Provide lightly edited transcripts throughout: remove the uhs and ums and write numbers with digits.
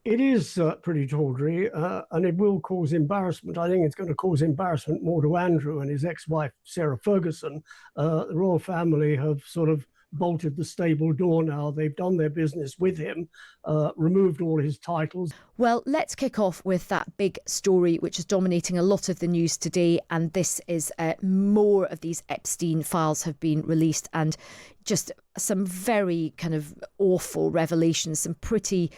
It is pretty tawdry, and it will cause embarrassment. I think it's going to cause embarrassment more to Andrew and his ex-wife, Sarah Ferguson. The royal family have sort of bolted the stable door now. They've done their business with him, removed all his titles. Well, let's kick off with that big story which is dominating a lot of the news today, and this is more of these Epstein files have been released, and just some very kind of awful revelations, some pretty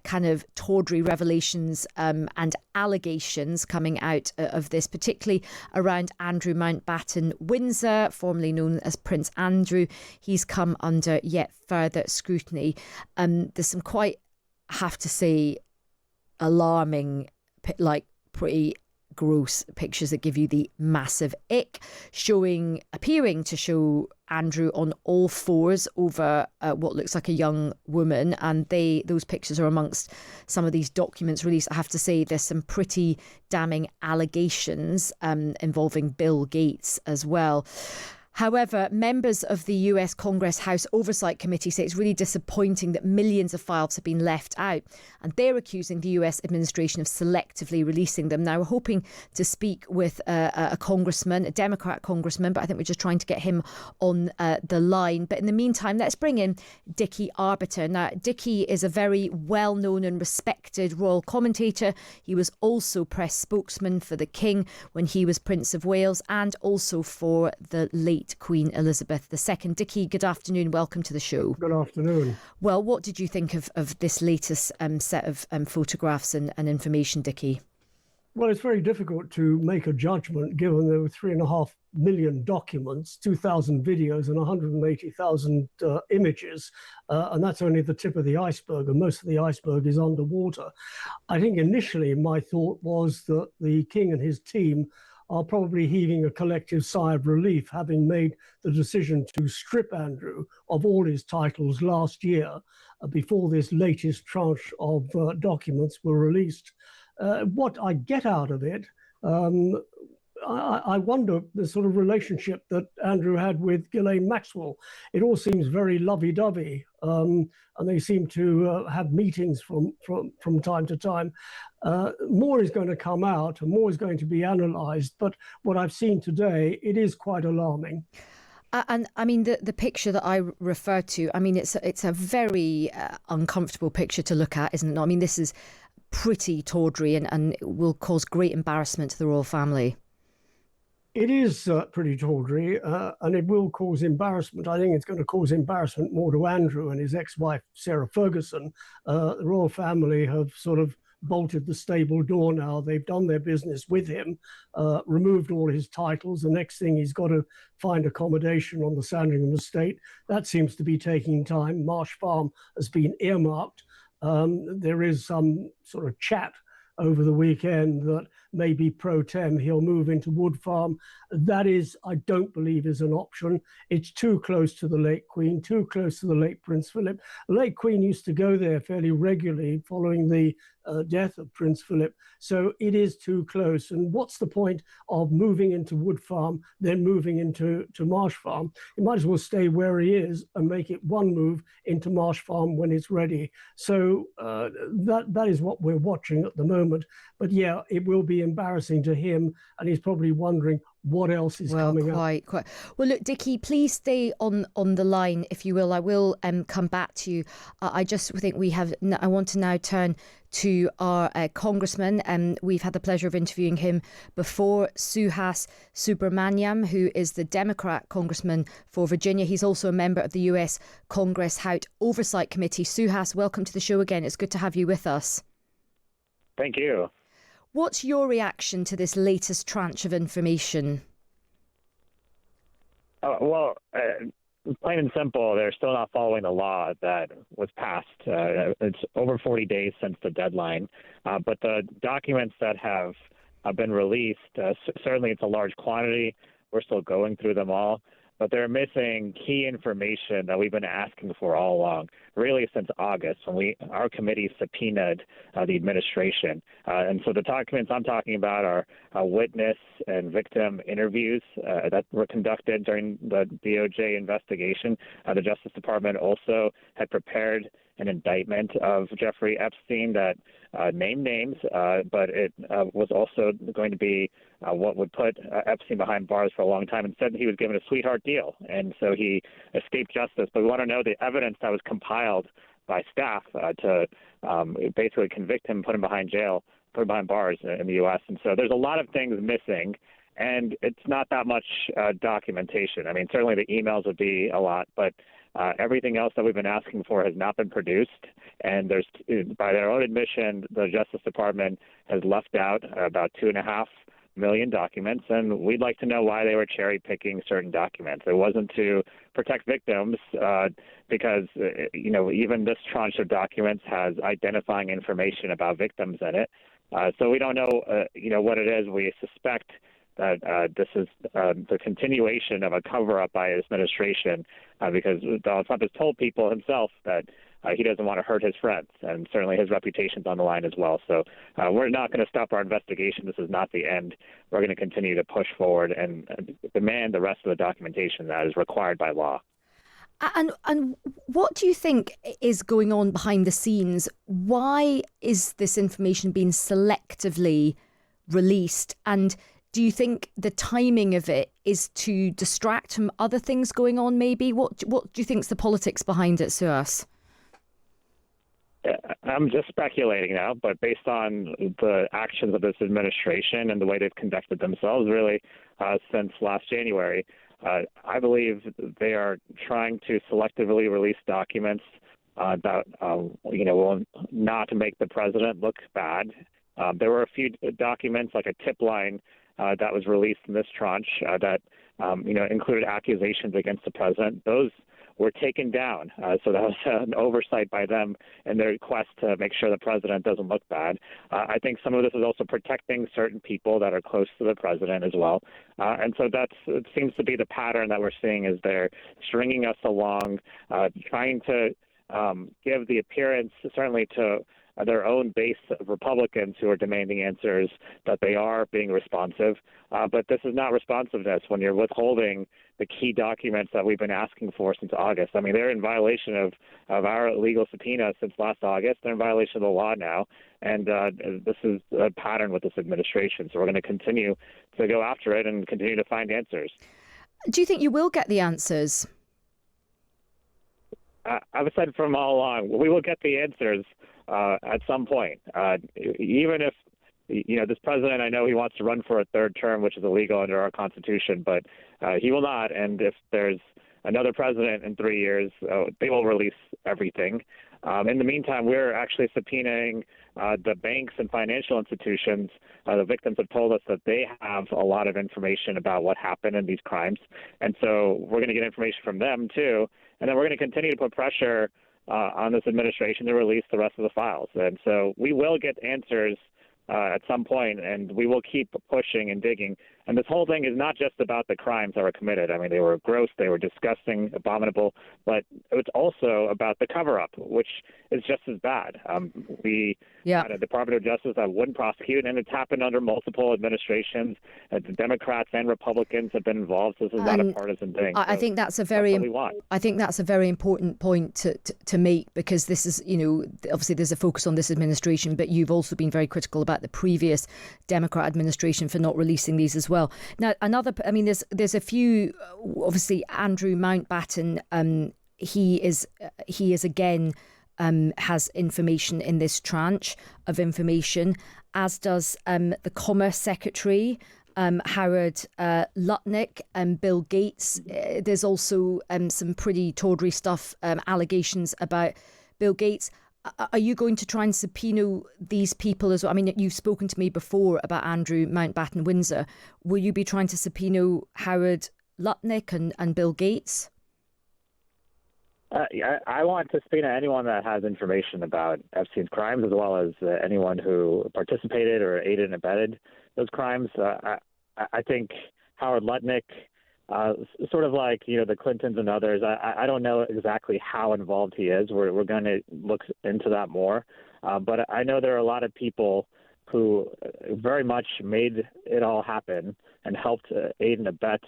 kind of tawdry revelations and allegations coming out of this, particularly around Andrew Mountbatten-Windsor, formerly known as Prince Andrew. He's come under yet further scrutiny. There's some quite, I have to say, alarming, like pretty gross pictures that give you the massive ick, appearing to show Andrew on all fours over what looks like a young woman, and those pictures are amongst some of these documents released. I have to say there's some pretty damning allegations involving Bill Gates as well. However, members of the US Congress House Oversight Committee say it's really disappointing that millions of files have been left out, and they're accusing the US administration of selectively releasing them. Now, we're hoping to speak with a congressman, a Democrat congressman, but I think we're just trying to get him on the line. But in the meantime, let's bring in Dickie Arbiter. Now, Dickie is a very well-known and respected royal commentator. He was also press spokesman for the King when he was Prince of Wales, and also for the late Queen Elizabeth II. Dickie, good afternoon. Welcome to the show. Good afternoon. Well, what did you think of this latest set of photographs and information, Dickie? Well, it's very difficult to make a judgment given there were 3.5 million documents, 2,000 videos and 180,000 images. And that's only the tip of the iceberg, and most of the iceberg is underwater. I think initially my thought was that the King and his team are probably heaving a collective sigh of relief, having made the decision to strip Andrew of all his titles last year before this latest tranche of documents were released. What I get out of it, I wonder the sort of relationship that Andrew had with Ghislaine Maxwell. It all seems very lovey-dovey, and they seem to have meetings from time to time. More is going to come out, and more is going to be analysed. But what I've seen today, it is quite alarming. And I mean, the picture that I refer to, I mean, it's a very uncomfortable picture to look at, isn't it? I mean, this is pretty tawdry and will cause great embarrassment to the royal family. It is pretty tawdry, and it will cause embarrassment. I think it's going to cause embarrassment more to Andrew and his ex-wife, Sarah Ferguson. The royal family have sort of bolted the stable door now. They've done their business with him, removed all his titles. The next thing, he's got to find accommodation on the Sandringham estate. That seems to be taking time. Marsh Farm has been earmarked. There is some sort of chat over the weekend that maybe pro tem he'll move into Wood Farm. That is, I don't believe, is an option. It's too close to the late Queen, too close to the late Prince Philip. The late Queen used to go there fairly regularly following the death of Prince Philip. So it is too close. And what's the point of moving into Wood Farm, then moving into Marsh Farm? He might as well stay where he is and make it one move into Marsh Farm when it's ready. So that is what we're watching at the moment. But yeah, it will be embarrassing to him, and he's probably wondering what else is coming up. Quite. Well, look, Dickie, please stay on the line, if you will. I will come back to you. I just think I want to now turn to our Congressman, and we've had the pleasure of interviewing him before, Suhas Subramanyam, who is the Democrat Congressman for Virginia. He's also a member of the US Congress House Oversight Committee. Suhas, welcome to the show again. It's good to have you with us. Thank you. What's your reaction to this latest tranche of information? Plain and simple, they're still not following the law that was passed. It's over 40 days since the deadline. But the documents that have been released, certainly it's a large quantity. We're still going through them all. But they're missing key information that we've been asking for all along, really since August, when our committee subpoenaed the administration. And so the documents I'm talking about are witness and victim interviews that were conducted during the DOJ investigation. The Justice Department also had prepared an indictment of Jeffrey Epstein that named names, but it was also going to be what would put Epstein behind bars for a long time. Instead, he was given a sweetheart deal, and so he escaped justice. But we want to know the evidence that was compiled by staff to basically convict him, put him behind bars in the U.S. And so there's a lot of things missing, and it's not that much documentation. I mean, certainly the emails would be a lot, but everything else that we've been asking for has not been produced. And there's, by their own admission, the Justice Department has left out about 2.5 million documents, and we'd like to know why they were cherry-picking certain documents. It wasn't to protect victims because, even this tranche of documents has identifying information about victims in it. So we don't know, what it is. We suspect that this is the continuation of a cover-up by his administration because Donald Trump has told people himself that he doesn't want to hurt his friends, and certainly his reputation's on the line as well. So we're not going to stop our investigation. This is not the end. We're going to continue to push forward and demand the rest of the documentation that is required by law. And what do you think is going on behind the scenes? Why is this information being selectively released? And do you think the timing of it is to distract from other things going on, maybe? What do you think is the politics behind it, Suhas? I'm just speculating now, but based on the actions of this administration and the way they've conducted themselves really since last January, I believe they are trying to selectively release documents that, will not make the president look bad. There were a few documents, like a tip line that was released in this tranche that, included accusations against the president. Those were taken down. So that was an oversight by them in their quest to make sure the president doesn't look bad. I think some of this is also protecting certain people that are close to the president as well. And so it seems to be the pattern that we're seeing is they're stringing us along, trying to give the appearance, certainly to their own base of Republicans who are demanding answers, that they are being responsive. But this is not responsiveness when you're withholding the key documents that we've been asking for since August. I mean, they're in violation of our legal subpoena since last August. They're in violation of the law now. And this is a pattern with this administration. So we're going to continue to go after it and continue to find answers. Do you think you will get the answers? I've said from all along, we will get the answers at some point. Even if, this president, I know he wants to run for a third term, which is illegal under our Constitution, but he will not. And if there's another president in 3 years, they will release everything. In the meantime, we're actually subpoenaing the banks and financial institutions. The victims have told us that they have a lot of information about what happened in these crimes. And so we're going to get information from them, too. And then we're going to continue to put pressure on this administration to release the rest of the files. And so we will get answers at some point, and we will keep pushing and digging. And this whole thing is not just about the crimes that were committed. I mean, they were gross, they were disgusting, abominable, but it's also about the cover-up, which is just as bad. We had a Department of Justice that wouldn't prosecute, and it's happened under multiple administrations. The Democrats and Republicans have been involved. So this is not a partisan thing. I think that's a very important point to make, because this is, obviously there's a focus on this administration, but you've also been very critical about the previous Democrat administration for not releasing these as well. Now, there's a few, obviously Andrew Mountbatten, he is again, has information in this tranche of information, as does the Commerce Secretary, Howard Lutnick, and Bill Gates. There's also some pretty tawdry stuff, allegations about Bill Gates. Are you going to try and subpoena these people as well? I mean, you've spoken to me before about Andrew Mountbatten-Windsor. Will you be trying to subpoena Howard Lutnick and Bill Gates? I want to subpoena anyone that has information about Epstein's crimes, as well as anyone who participated or aided and abetted those crimes. I think Howard Lutnick, sort of like, the Clintons and others, I don't know exactly how involved he is. We're going to look into that more. But I know there are a lot of people who very much made it all happen and helped aid and abet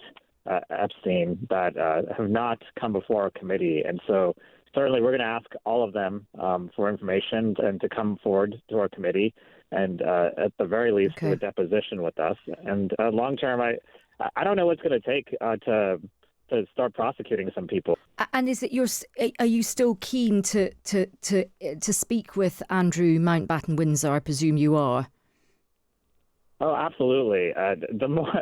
Epstein that have not come before a committee. And so certainly we're going to ask all of them for information and to come forward to our committee and at the very least do a deposition with us. And long term, I don't know what's going to take to start prosecuting some people. And is it are you still keen to speak with Andrew Mountbatten-Windsor? I presume you are. Oh, absolutely.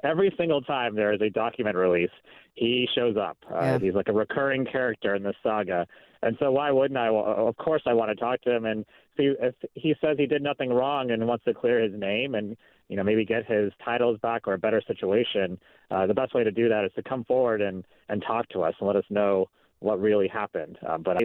Every single time there is a document release, he shows up. He's like a recurring character in this saga. And so why wouldn't I? Well, of course I want to talk to him. And if he says he did nothing wrong and wants to clear his name and, maybe get his titles back or a better situation, the best way to do that is to come forward and talk to us and let us know what really happened. But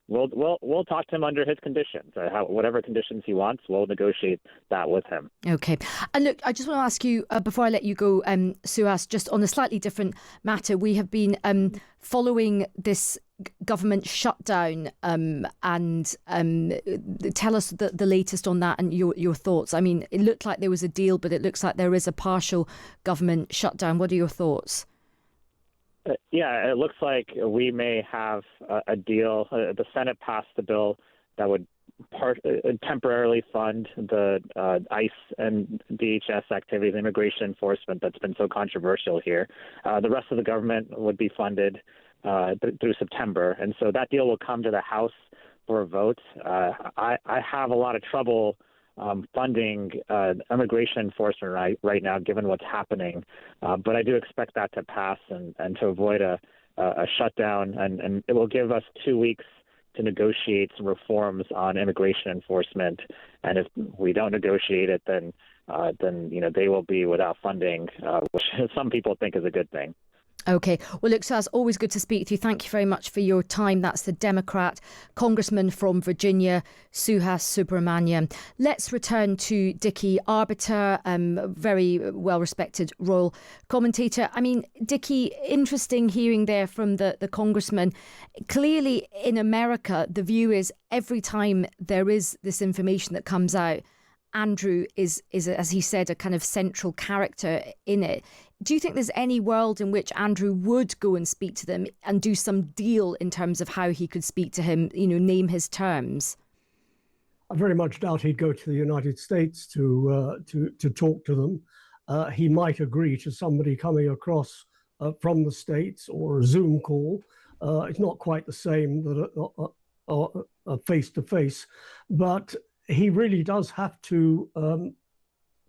we'll talk to him under his conditions. Whatever conditions he wants, we'll negotiate that with him. Okay. And look, I just want to ask you, before I let you go, Suhas, just on a slightly different matter, we have been following this government shutdown and tell us the latest on that and your thoughts. I mean, it looked like there was a deal, but it looks like there is a partial government shutdown. What are your thoughts? Yeah, it looks like we may have a deal. The Senate passed the bill that would temporarily fund the ICE and DHS activities, immigration enforcement that's been so controversial here. The rest of the government would be funded through September. And so that deal will come to the House for a vote. I have a lot of trouble funding immigration enforcement right now, given what's happening. But I do expect that to pass and to avoid a shutdown. And it will give us 2 weeks to negotiate some reforms on immigration enforcement. And if we don't negotiate it, then they will be without funding, which some people think is a good thing. Okay. Well, look, Suhas, always good to speak to you. Thank you very much for your time. That's the Democrat Congressman from Virginia, Suhas Subramanyam. Let's return to Dickie Arbiter, very well-respected royal commentator. I mean, Dickie, interesting hearing there from the Congressman. Clearly, in America, the view is every time there is this information that comes out, Andrew is, as he said, a kind of central character in it. Do you think there's any world in which Andrew would go and speak to them and do some deal in terms of how he could speak to him, name his terms? I very much doubt he'd go to the United States to talk to them. He might agree to somebody coming across from the States or a Zoom call. It's not quite the same that a face-to-face, but he really does have to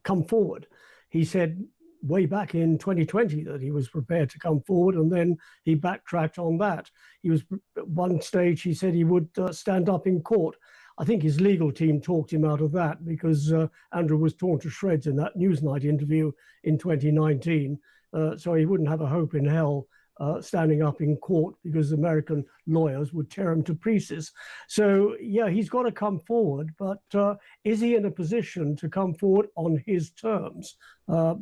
come forward. He said way back in 2020 that he was prepared to come forward, and then he backtracked on that. He was, at one stage, he said he would stand up in court. I think his legal team talked him out of that because Andrew was torn to shreds in that Newsnight interview in 2019. So he wouldn't have a hope in hell standing up in court because American lawyers would tear him to pieces. So, yeah, he's got to come forward, but is he in a position to come forward on his terms?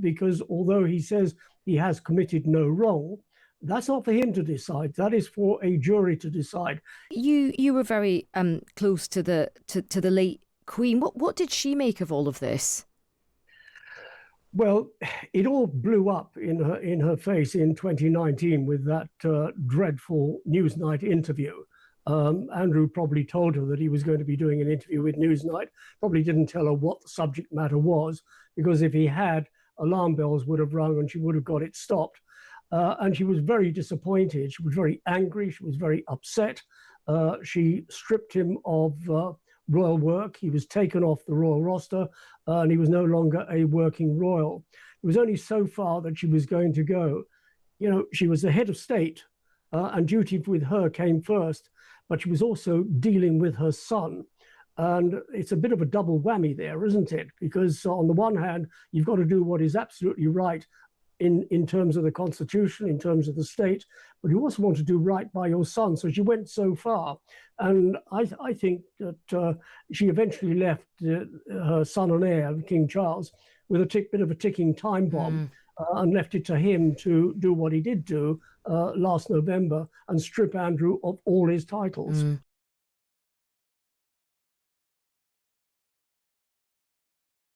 Because although he says he has committed no wrong, that's not for him to decide. That is for a jury to decide. You were very close to the late Queen. What did she make of all of this? Well, it all blew up in her face in 2019 with that dreadful Newsnight interview. Andrew probably told her that he was going to be doing an interview with Newsnight, probably didn't tell her what the subject matter was, because if he had, alarm bells would have rung and she would have got it stopped. And she was very disappointed. She was very angry. She was very upset. She stripped him of royal work. He was taken off the royal roster and he was no longer a working royal. It was only so far that she was going to go. She was the head of state and duty with her came first, but she was also dealing with her son. And it's a bit of a double whammy there, isn't it? Because on the one hand, you've got to do what is absolutely right in terms of the Constitution, in terms of the state, but you also want to do right by your son. So she went so far. And I think that she eventually left her son and heir, King Charles, with a bit of a ticking time bomb and left it to him to do what he did do last November and strip Andrew of all his titles.